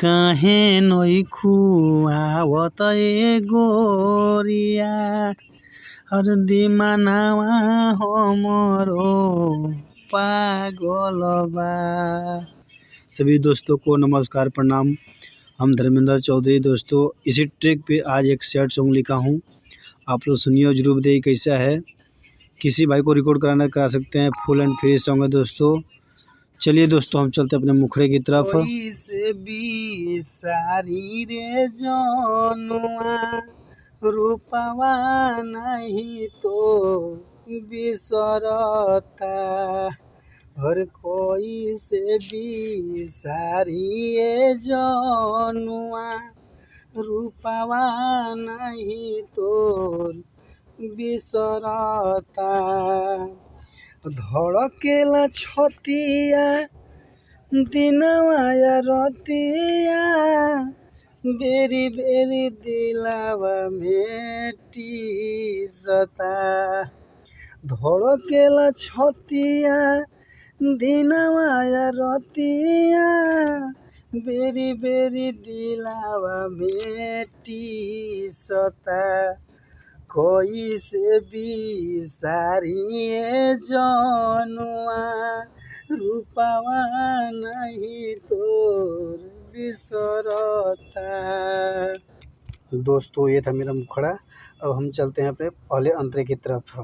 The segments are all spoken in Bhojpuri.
काहे नइखु आवत ए गोरिया हरदी मनावा हमरो पागल बा। सभी दोस्तों को नमस्कार प्रणाम। हम धर्मेंद्र चौधरी दोस्तों इसी ट्रैक पे आज एक सैड सॉन्ग लिखा हूँ, आप लोग सुनिए और जरूर बताइए कैसा है। किसी भाई को रिकॉर्ड कराना करा सकते हैं, फुल एंड फ्री सॉन्ग है दोस्तों। चलिए दोस्तों हम चलते अपने मुखड़े की तरफ। से भी सारी रे जनुआ रूपवा नहीं तो बिसरता, हर कोई से भी सारी रे जनुआ रूपवा नहीं तो बिसरता। धड़केला छतिया दिनवा या रतिया बेरी बेरी दिलावा में टीसता। धड़केला छतिया दिनवा या रतिया बेरी बेरी दिलावा में टीसता। कोई से भी सारी जनुआ रूपवा नहीं तोर बिसरता। दोस्तों ये था मेरा मुखड़ा। अब हम चलते हैं अपने पहले अंतरे की तरफ।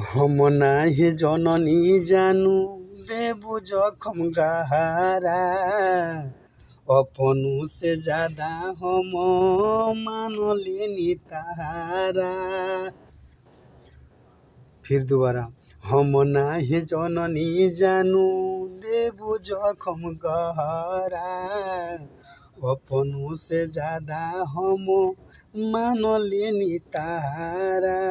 हम नाही जननी जानू देबू जखम गहरा, अपनों से ज्यादा हम मान लेनी तारा। फिर दोबारा, हम नाही जननी जानू देबू जखम गहरा, अपनों से ज्यादा हम मान लेनी तारा।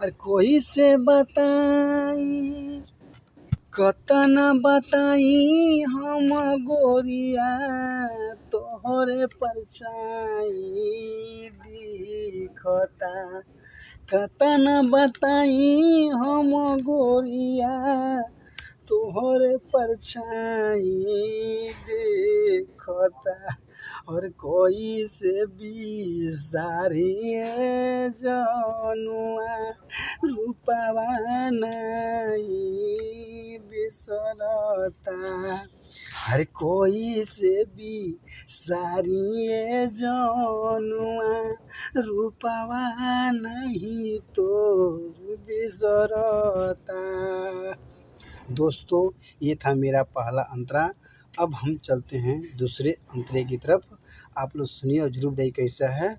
और कोई से बताई कतना बताई हम गोरिया तोहरे परछाई दिखता। कतना बताई हम गोरिया तोहरे परछाई देखता। और कोई से भी सारी जनुआ रूपवा नहीं बिसरता। हर कोई से भी सारी जनुआ रूपवा नहीं तो बिसरता। दोस्तों ये था मेरा पहला अंतरा। अब हम चलते हैं दूसरे अंतरे की तरफ, आप लोग सुनिए और जरूर बताइए कैसा है।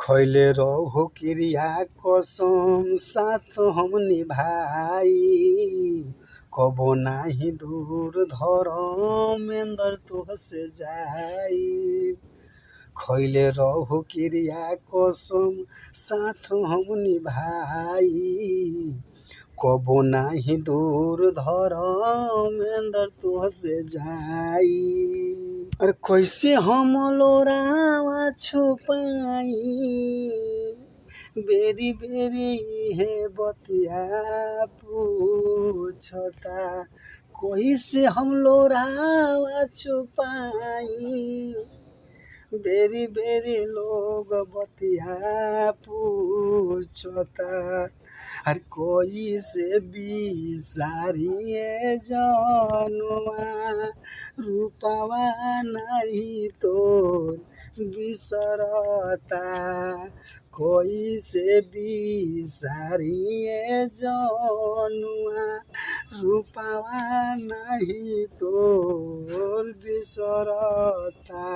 खैले रहो क्रिया कसम साथ हम निभाई, कबो नाही दूर धर्मेंद्र तुहसे जाई। खैले रहो क्रिया कसम साथ हम निभाई, कबो नाही दूर धर्मेंद्र तुहसे जाई। अरे कैसे हम लोरावा छुपाई, बेरी बेरी है बतिया पूछता। कैसे हम लोरावा छुपाई, बेरी बेरी लोग बतिया पूछता। हर कोई से भी सारी जनुआ रूपवा नहीं तो बिसरता। कोई से भी सारी जनुआ रूपवा नहीं तो बिसरता।